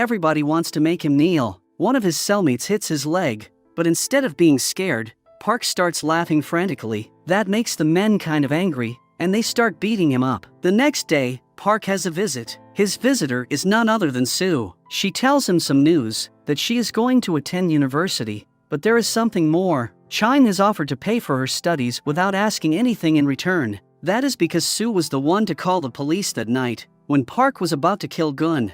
Everybody wants to make him kneel. One of his cellmates hits his leg, but instead of being scared, Park starts laughing frantically. That makes the men kind of angry, and they start beating him up. The next day, Park has a visit. His visitor is none other than Sue. She tells him some news, that she is going to attend university, but there is something more. Chine has offered to pay for her studies without asking anything in return. That is because Sue was the one to call the police that night, when Park was about to kill Gun.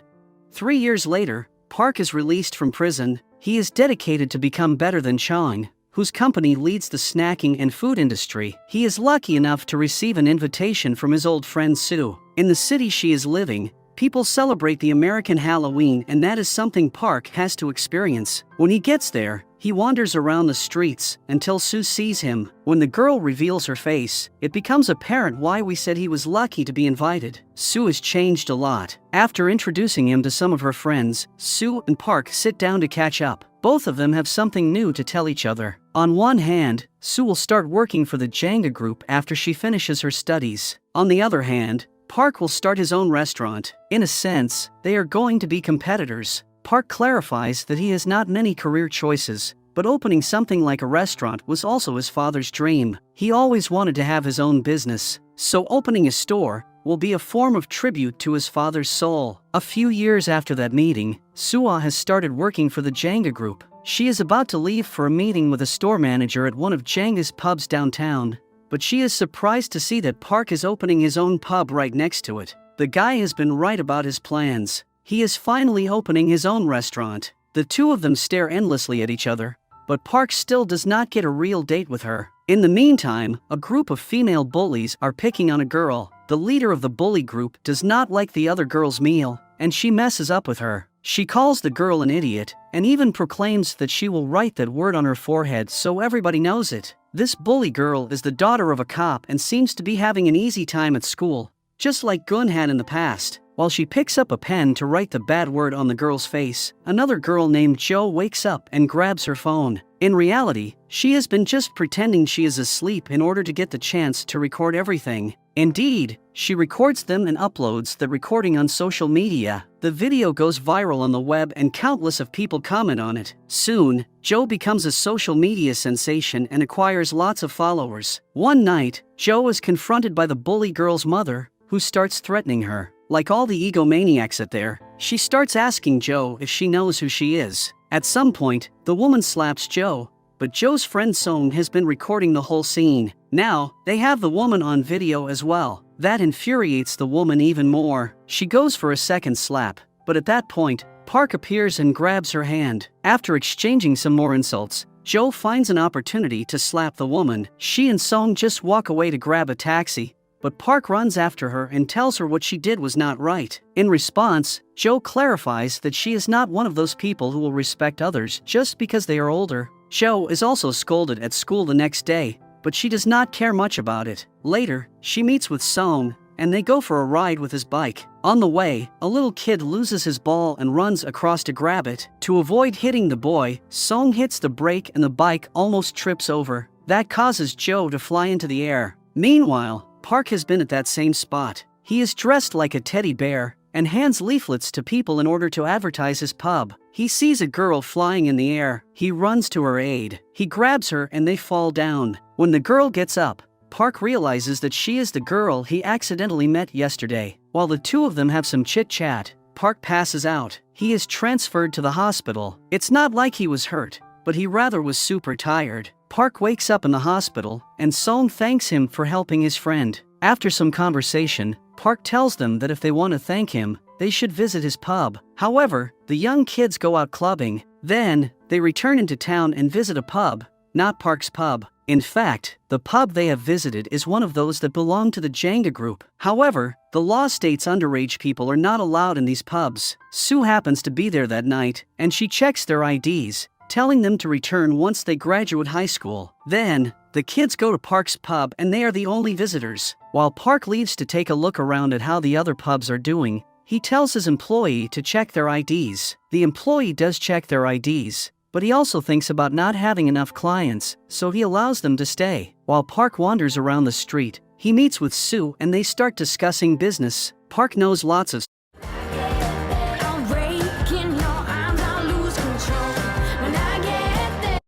3 years later, Park is released from prison. He is dedicated to become better than Chine, whose company leads the snacking and food industry. He is lucky enough to receive an invitation from his old friend Sue. In the city she is living, people celebrate the American Halloween, and that is something Park has to experience. When he gets there, he wanders around the streets until Sue sees him. When the girl reveals her face, it becomes apparent why we said he was lucky to be invited. Sue has changed a lot. After introducing him to some of her friends, Sue and Park sit down to catch up. Both of them have something new to tell each other. On one hand, Sue will start working for the Jenga group after she finishes her studies. On the other hand, Park will start his own restaurant. In a sense, they are going to be competitors. Park clarifies that he has not many career choices, but opening something like a restaurant was also his father's dream. He always wanted to have his own business, so opening a store will be a form of tribute to his father's soul. A few years after that meeting, Sue has started working for the Jenga group. She is about to leave for a meeting with a store manager at one of Jenga's pubs downtown, but she is surprised to see that Park is opening his own pub right next to it. The guy has been right about his plans. He is finally opening his own restaurant. The two of them stare endlessly at each other, but Park still does not get a real date with her. In the meantime, a group of female bullies are picking on a girl. The leader of the bully group does not like the other girl's meal, and she messes up with her. She calls the girl an idiot, and even proclaims that she will write that word on her forehead so everybody knows it. This bully girl is the daughter of a cop and seems to be having an easy time at school, just like Gun had in the past. While she picks up a pen to write the bad word on the girl's face, another girl named Jo wakes up and grabs her phone. In reality, she has been just pretending she is asleep in order to get the chance to record everything. Indeed, she records them and uploads the recording on social media. The video goes viral on the web and countless of people comment on it. Soon, Jo becomes a social media sensation and acquires lots of followers. One night, Jo is confronted by the bully girl's mother, who starts threatening her. Like all the egomaniacs out there, she starts asking Jo if she knows who she is. At some point, the woman slaps Jo, but Jo's friend Song has been recording the whole scene. Now, they have the woman on video as well. That infuriates the woman even more. She goes for a second slap, but at that point, Park appears and grabs her hand. After exchanging some more insults, Jo finds an opportunity to slap the woman. She and Song just walk away to grab a taxi, but Park runs after her and tells her what she did was not right. In response, Jo clarifies that she is not one of those people who will respect others just because they are older. Jo is also scolded at school the next day, but she does not care much about it. Later, she meets with Song, and they go for a ride with his bike. On the way, a little kid loses his ball and runs across to grab it. To avoid hitting the boy, Song hits the brake and the bike almost trips over. That causes Jo to fly into the air. Meanwhile, Park has been at that same spot. He is dressed like a teddy bear and hands leaflets to people in order to advertise his pub. He sees a girl flying in the air. He runs to her aid. He grabs her and they fall down. When the girl gets up, Park realizes that she is the girl he accidentally met yesterday. While the two of them have some chit-chat, Park passes out. He is transferred to the hospital. It's not like he was hurt, but he rather was super tired. Park wakes up in the hospital, and Song thanks him for helping his friend. After some conversation, Park tells them that if they want to thank him, they should visit his pub. However, the young kids go out clubbing. Then, they return into town and visit a pub, not Park's pub. In fact, the pub they have visited is one of those that belong to the Jenga group. However, the law states underage people are not allowed in these pubs. Sue happens to be there that night, and she checks their IDs, telling them to return once they graduate high school. Then, the kids go to Park's pub and they are the only visitors. While Park leaves to take a look around at how the other pubs are doing, he tells his employee to check their IDs. The employee does check their IDs, but he also thinks about not having enough clients, so he allows them to stay. While Park wanders around the street, he meets with Sue and they start discussing business. Park knows lots of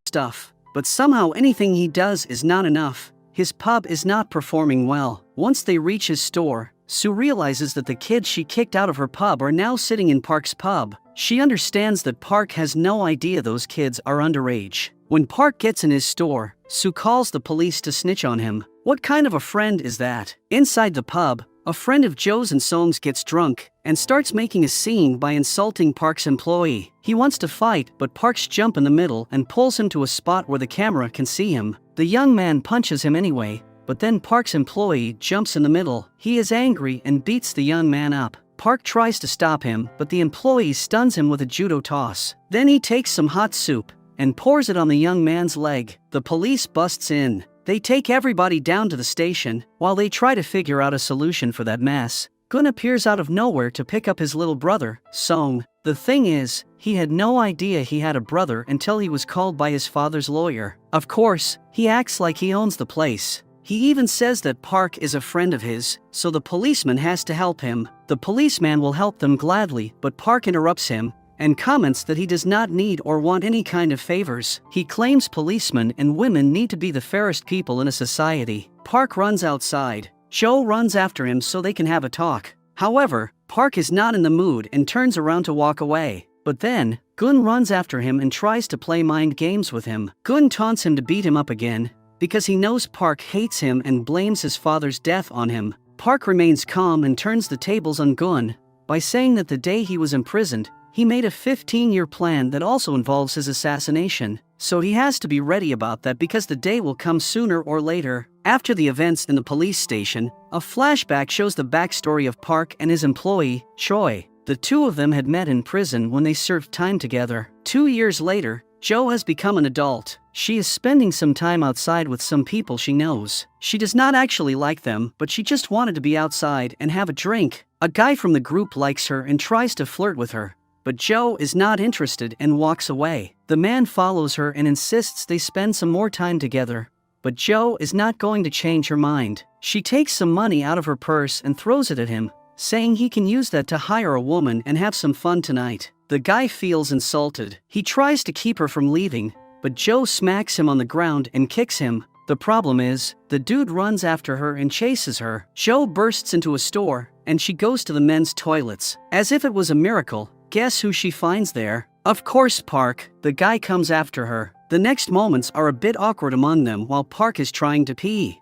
stuff. But somehow anything he does is not enough. His pub is not performing well. Once they reach his store, Sue realizes that the kids she kicked out of her pub are now sitting in Park's pub. She understands that Park has no idea those kids are underage. When Park gets in his store, Sue calls the police to snitch on him. What kind of a friend is that? Inside the pub, a friend of Joe's and Song's gets drunk and starts making a scene by insulting Park's employee. He wants to fight, but Park's jump in the middle and pulls him to a spot where the camera can see him. The young man punches him anyway, but then Park's employee jumps in the middle. He is angry and beats the young man up. Park tries to stop him, but the employee stuns him with a judo toss. Then he takes some hot soup and pours it on the young man's leg. The police busts in. They take everybody down to the station. While they try to figure out a solution for that mess, Gun appears out of nowhere to pick up his little brother, Song. The thing is, he had no idea he had a brother until he was called by his father's lawyer. Of course, he acts like he owns the place. He even says that Park is a friend of his, so the policeman has to help him. The policeman will help them gladly, but Park interrupts him and comments that he does not need or want any kind of favors. He claims policemen and women need to be the fairest people in a society. Park runs outside. Joe runs after him so they can have a talk. However, Park is not in the mood and turns around to walk away. But then, Gun runs after him and tries to play mind games with him. Gun taunts him to beat him up again, because he knows Park hates him and blames his father's death on him. Park remains calm and turns the tables on Gun by saying that the day he was imprisoned, he made a 15-year plan that also involves his assassination. So he has to be ready about that because the day will come sooner or later. After the events in the police station, a flashback shows the backstory of Park and his employee, Choi. The two of them had met in prison when they served time together. 2 years later, Joe has become an adult. She is spending some time outside with some people she knows. She does not actually like them, but she just wanted to be outside and have a drink. A guy from the group likes her and tries to flirt with her, but Joe is not interested and walks away. The man follows her and insists they spend some more time together, but Joe is not going to change her mind. She takes some money out of her purse and throws it at him, saying he can use that to hire a woman and have some fun tonight. The guy feels insulted. He tries to keep her from leaving, but Joe smacks him on the ground and kicks him. The problem is, the dude runs after her and chases her. Joe bursts into a store, and she goes to the men's toilets. As if it was a miracle, guess who she finds there? Of course, Park. The guy comes after her. The next moments are a bit awkward among them while Park is trying to pee.